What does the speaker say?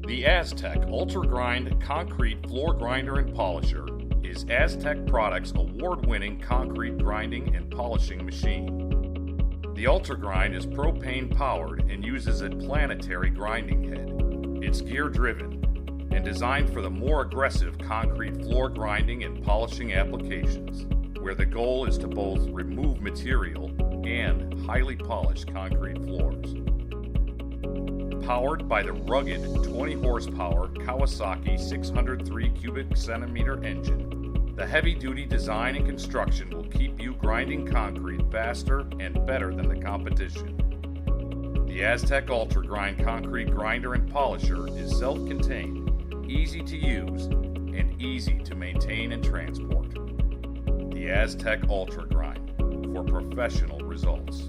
The Aztec UltraGrind Concrete Floor Grinder and Polisher is Aztec Products' award-winning concrete grinding and polishing machine. The UltraGrind is propane-powered and uses a planetary grinding head. It's gear-driven and designed for the more aggressive concrete floor grinding and polishing applications, where the goal is to both remove material and highly polish concrete floors. Powered by the rugged 20 horsepower Kawasaki 603 cubic centimeter engine, the heavy-duty design and construction will keep you grinding concrete faster and better than the competition. The Aztec UltraGrind Concrete Grinder and Polisher is self-contained, easy to use, and easy to maintain and transport. The Aztec UltraGrind for professional results.